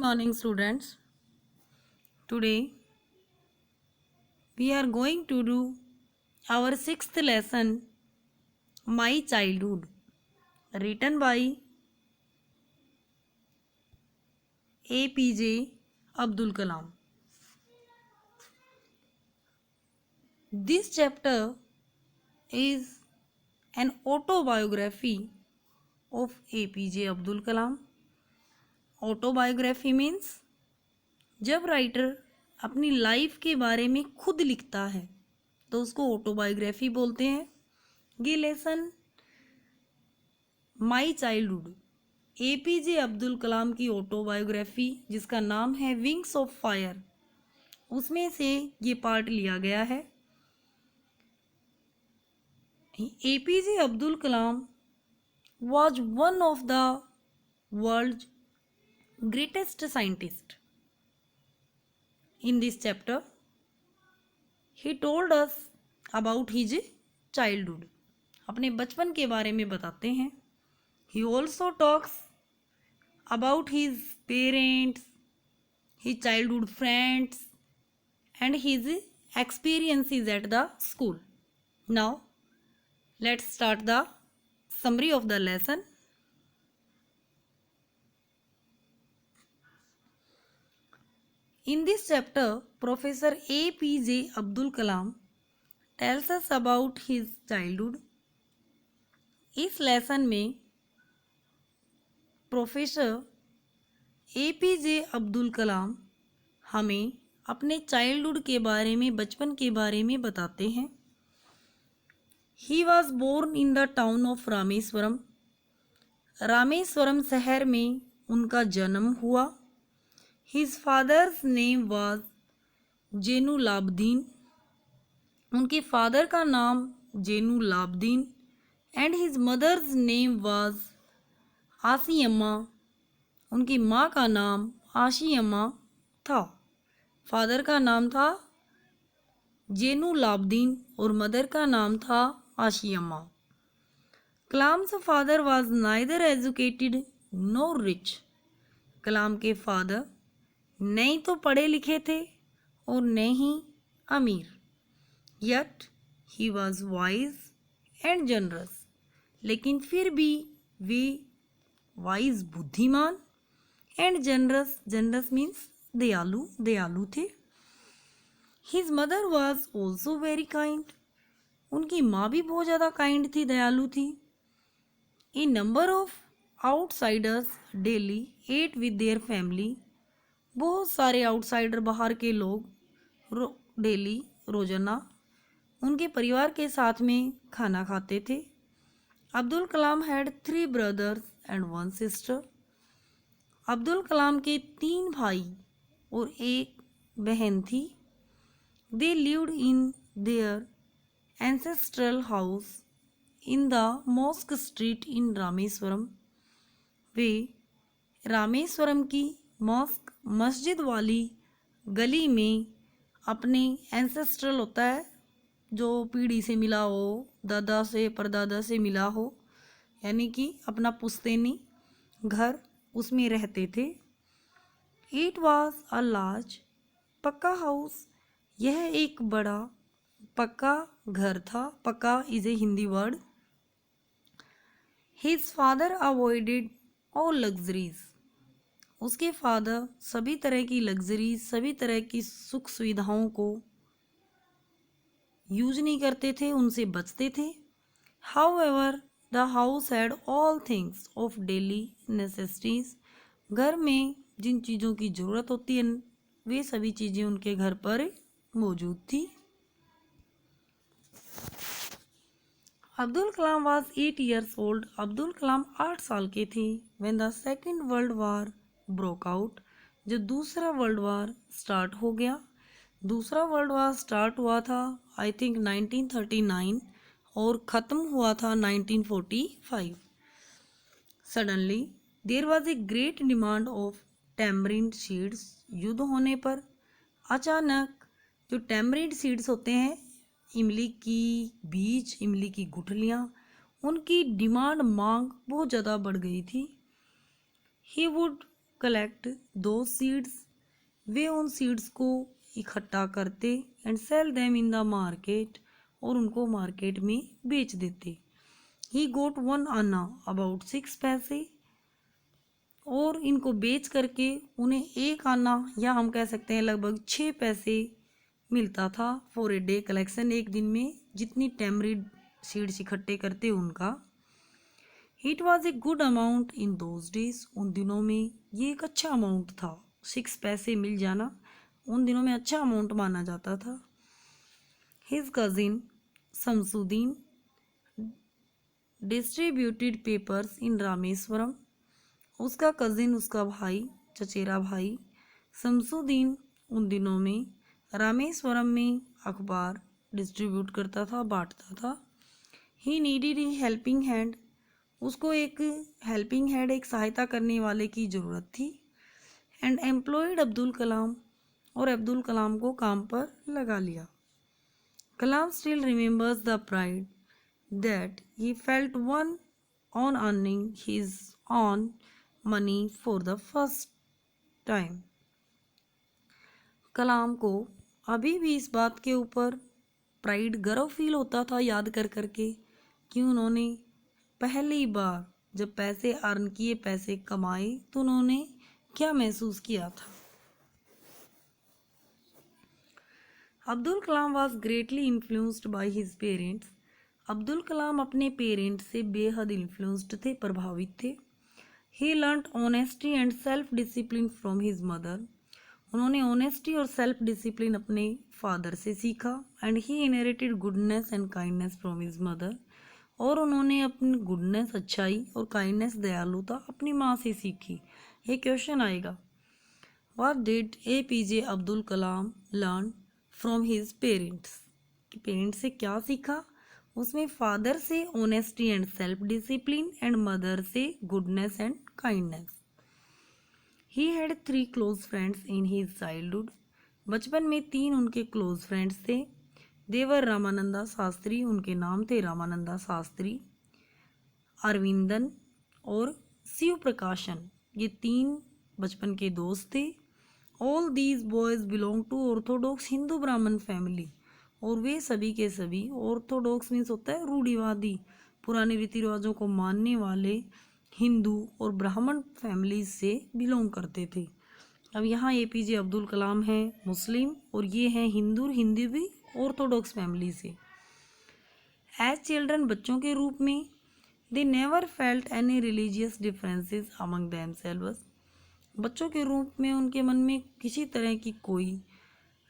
morning, students. Today we are going to do our sixth lesson, My Childhood, written by APJ Abdul Kalam. This chapter is an autobiography of APJ Abdul Kalam. Autobiography means जब writer अपनी life के बारे में खुद लिखता है तो उसको ऑटोबायोग्राफी बोलते हैं। ये lesson my childhood APJ Abdul Kalam की ऑटोबायोग्राफी जिसका नाम है विंग्स ऑफ फायर, उसमें से ये पार्ट लिया गया है। APJ Abdul Kalam was one of the world's greatest scientists. In this chapter, he told us about his childhood. अपने बचपन के बारे में बताते हैं। He also talks about his parents, his childhood friends, and his experiences at the school. Now, let's start the summary of the lesson. In this chapter, Professor APJ Abdul Kalam tells us about his childhood. इस lesson में professor APJ Abdul कलाम हमें अपने childhood के बारे में, बचपन के बारे में बताते हैं। He was born in the town of Rameswaram. Rameswaram शहर में उनका जन्म हुआ। His father's name was जेनुलाब्दीन। उनके फादर का नाम Jainulabdeen and his mother's name was Ashiamma. उनकी माँ का नाम आशियम्मा था। फादर का नाम था जेनुलाब्दीन और मदर का नाम था Ashiamma. Kalam's father was neither educated nor rich. Kalam के फादर नहीं तो पढ़े लिखे थे और न ही अमीर। Yet he was wise and generous. लेकिन फिर भी वे वाइज बुद्धिमान एंड जनरस मीन्स दयालु थे। His mother was also very kind. उनकी माँ भी बहुत ज़्यादा काइंड थी, दयालु थी। A number of outsiders daily ate with their family. बहुत सारे आउटसाइडर, बाहर के लोग डेली, रोजाना उनके परिवार के साथ में खाना खाते थे। Abdul Kalam had 3 brothers and 1 sister. Abdul Kalam के 3 भाई और 1 बहन थी। They lived in their ancestral house in the mosque street in Rameswaram. वे रामेश्वरम की मॉस्क मस्जिद वाली गली में अपने एंसेस्ट्रल होता है जो पीढ़ी से मिला हो, दादा से परदादा से मिला हो, यानी कि अपना पुश्तैनी घर, उसमें रहते थे। इट वॉज अ लार्ज पक्का हाउस। यह एक बड़ा पक्का घर था। पक्का is a Hindi word. His father avoided all luxuries. उसके फादर सभी तरह की लग्जरीज, सभी तरह की सुख सुविधाओं को यूज नहीं करते थे, उनसे बचते थे। However the house had all things of daily necessities. घर में जिन चीज़ों की ज़रूरत होती है वे सभी चीज़ें उनके घर पर मौजूद थी। Abdul Kalam was 8 years old. Abdul Kalam 8 साल के थे when the second world war broke out. जब दूसरा वर्ल्ड वार स्टार्ट हो गया। दूसरा वर्ल्ड वार स्टार्ट हुआ था आई थिंक 1939 और ख़त्म हुआ था 1945। Suddenly there was a great demand of tamarind seeds. युद्ध होने पर अचानक जो टैमरिंड सीड्स होते हैं, इमली की बीज, इमली की गुठलियाँ, उनकी डिमांड, मांग बहुत ज़्यादा बढ़ गई थी। ही वुड कलेक्ट दो सीड्स, वे उन सीड्स को इकट्ठा करते and sell them in the market, और उनको मार्केट में बेच देते। ही गोट 1 आना अबाउट 6 पैसे, और इनको बेच करके उन्हें 1 आना या हम कह सकते हैं लगभग 6 पैसे मिलता था फॉर ए डे कलेक्शन, एक दिन में जितनी टैमरिड सीड्स इकट्ठे करते उनका। It was a good amount in those days, उन दिनों में ये एक अच्छा अमाउंट था, 6 पैसे मिल जाना उन दिनों में अच्छा अमाउंट माना जाता था। His cousin Shamsuddin distributed papers इन रामेश्वरम, उसका कजिन, उसका भाई, चचेरा भाई शमसुद्दीन उन दिनों में रामेश्वरम में अखबार डिस्ट्रीब्यूट करता था, बांटता था। He needed A helping hand, उसको एक हेल्पिंग हैंड, एक सहायता करने वाले की ज़रूरत थी। एंड एम्प्लॉयड अब्दुल कलाम, और अब्दुल कलाम को काम पर लगा लिया। Kalam still remembers the pride that he felt one on earning his own money for the first time. Kalam को अभी भी इस बात के ऊपर प्राइड, गर्व फील होता था याद कर करके कि उन्होंने पहली बार जब पैसे अर्न किए, पैसे कमाए, तो उन्होंने क्या महसूस किया था। Abdul Kalam was greatly influenced by his parents, Abdul Kalam अपने पेरेंट्स से बेहद इन्फ्लुएंस्ड थे, प्रभावित थे। He learned honesty and self discipline from his mother, उन्होंने ऑनेस्टी और सेल्फ डिसिप्लिन अपने फादर से सीखा। And he inherited goodness and kindness from his mother, और उन्होंने अपनी गुडनेस, अच्छाई और काइंडनेस, दयालुता अपनी माँ से सीखी। ये क्वेश्चन आएगा, what did APJ Abdul Kalam learn from his parents, कि पेरेंट्स से क्या सीखा। उसमें फादर से honesty and self discipline and mother से goodness and kindness. He had 3 close friends in his childhood, बचपन में 3 उनके क्लोज फ्रेंड्स थे। देवर रामानंदा शास्त्री, उनके नाम थे रामानंदा शास्त्री, अरविंदन और शिव प्रकाशन, ये 3 बचपन के दोस्त थे। All these boys belong to orthodox Hindu Brahmin family, और वे सभी के सभी, ऑर्थोडॉक्स मीन्स होता है रूढ़िवादी, पुराने रीति रिवाजों को मानने वाले हिंदू और ब्राह्मण फैमिलीज से बिलोंग करते थे। अब यहाँ APJ अब्दुल कलाम है मुस्लिम, और ये हैं हिंदू, हिंदी भी ऑर्थोडॉक्स फैमिली से। एज चिल्ड्रन, बच्चों के रूप में, they never felt any religious differences among themselves, बच्चों के रूप में उनके मन में किसी तरह की कोई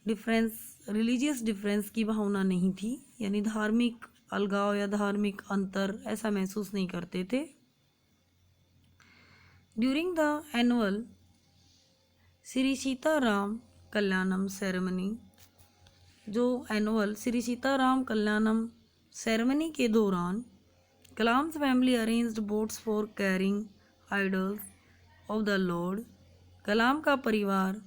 डिफरेंस, रिलीजियस डिफरेंस की भावना नहीं थी, यानी धार्मिक अलगाव या धार्मिक अंतर ऐसा महसूस नहीं करते थे। During the annual Shri Sitaram Kalyanam ceremony, जो एनुअल श्री सीताराम कल्याणम सेरेमनी के दौरान Kalam's family arranged boats for carrying idols of the lord, Kalam का परिवार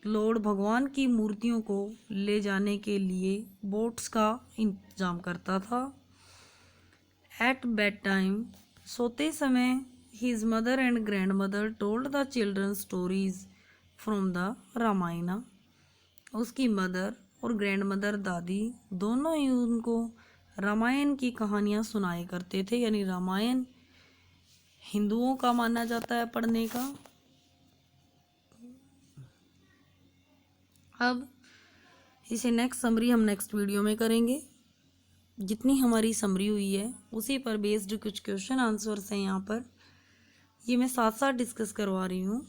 लॉर्ड भगवान की मूर्तियों को ले जाने के लिए बोट्स का इंतजाम करता था। एट बेड टाइम, सोते समय, his mother and grand mother told the children stories from the Ramayana, उसकी मदर और ग्रैंड मदर, दादी, दोनों ही उनको रामायण की कहानियाँ सुनाए करते थे, यानी रामायण हिंदुओं का माना जाता है पढ़ने का। अब इसे नेक्स्ट समरी हम नेक्स्ट वीडियो में करेंगे। जितनी हमारी समरी हुई है उसी पर बेस्ड कुछ क्वेश्चन आंसर्स हैं यहाँ पर, ये मैं साथ साथ डिस्कस करवा रही हूँ।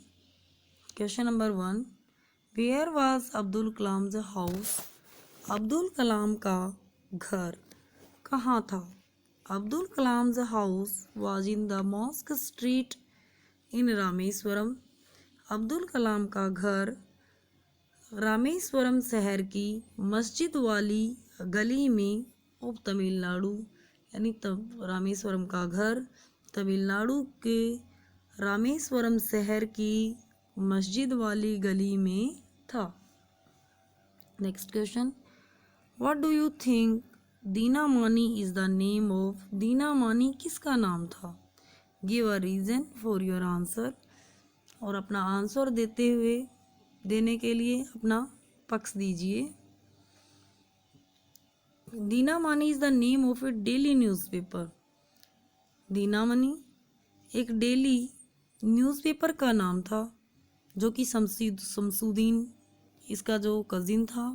Question number 1, where was Abdul Kalam's house, Abdul Kalam का घर कहाँ था। Abdul Kalam's house was in the mosque street in Rameswaram, Abdul Kalam का घर रामेश्वरम शहर की मस्जिद वाली गली में ऑफ तमिलनाडु, यानी तब रामेश्वरम का घर तमिलनाडु के रामेश्वरम शहर की मस्जिद वाली गली में था। Next question, what do you think Dinamani is the name of, Dinamani किसका नाम था। Give a reason for your answer, और अपना आंसर देने के लिए अपना पक्ष दीजिए। Dinamani is the name of a daily newspaper. Dinamani एक डेली न्यूज़पेपर का नाम था जो कि शमसुद्दीन इसका जो कजिन था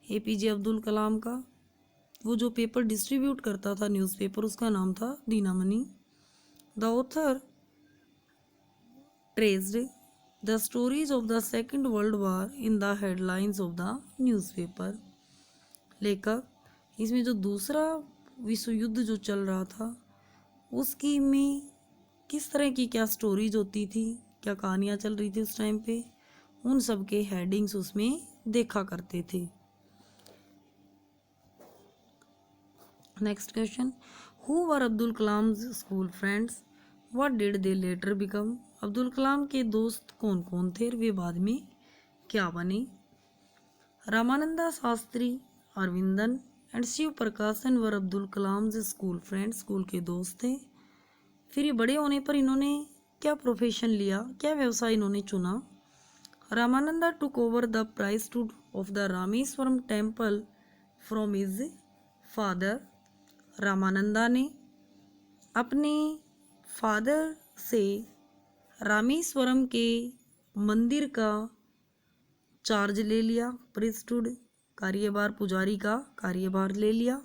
एपीजे अब्दुल कलाम का, वो जो पेपर डिस्ट्रीब्यूट करता था न्यूज़पेपर, उसका नाम था Dinamani. The author traced the stories of the second world war in the headlines of the newspaper. लेखक इसमें जो दूसरा विश्व युद्ध जो चल रहा था उसकी में किस तरह की क्या स्टोरीज होती थी, क्या कहानियाँ चल रही थी उस टाइम पे, उन सब के हेडिंग्स उसमें देखा करते थे। Next question, who were Abdul Kalam school friends, what did they later become. Abdul Kalam के दोस्त कौन कौन थे और वे बाद में क्या बने। रामानंदा शास्त्री, अरविंदन एंड शिव प्रकाशन वर Abdul Kalam school friends, school के दोस्त थे। फिर ये बड़े होने पर इन्होंने क्या प्रोफेशन लिया, क्या व्यवसाय इन्होंने चुना। Ramananda took over the priesthood of the Rameswaram temple from his father. Ramananda ने अपने फादर से रामेश्वरम के मंदिर का चार्ज ले लिया, प्रीस्टहुड कार्यभार, पुजारी का कार्यभार ले लिया।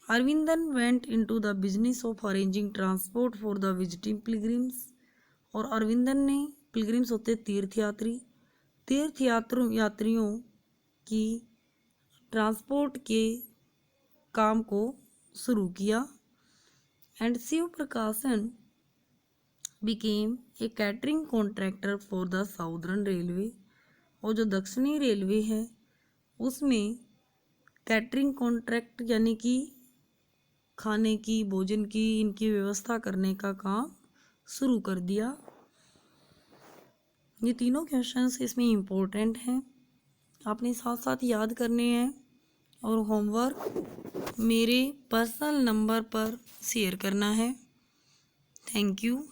Aravindan went into the business of arranging transport for the visiting pilgrims, और अरविंदन ने, पिलग्रिम्स होते यात्रियों की ट्रांसपोर्ट के काम को शुरू किया। एंड शिव प्रकाशन became a catering contractor for the southern railway, और जो दक्षिणी रेलवे है उसमें कैटरिंग कॉन्ट्रैक्ट यानी कि खाने की, भोजन की, इनकी व्यवस्था करने का काम शुरू कर दिया। ये तीनों क्वेश्चंस इसमें इम्पोर्टेंट हैं, आपने साथ साथ याद करने हैं और होमवर्क मेरे पर्सनल नंबर पर शेयर करना है। Thank you.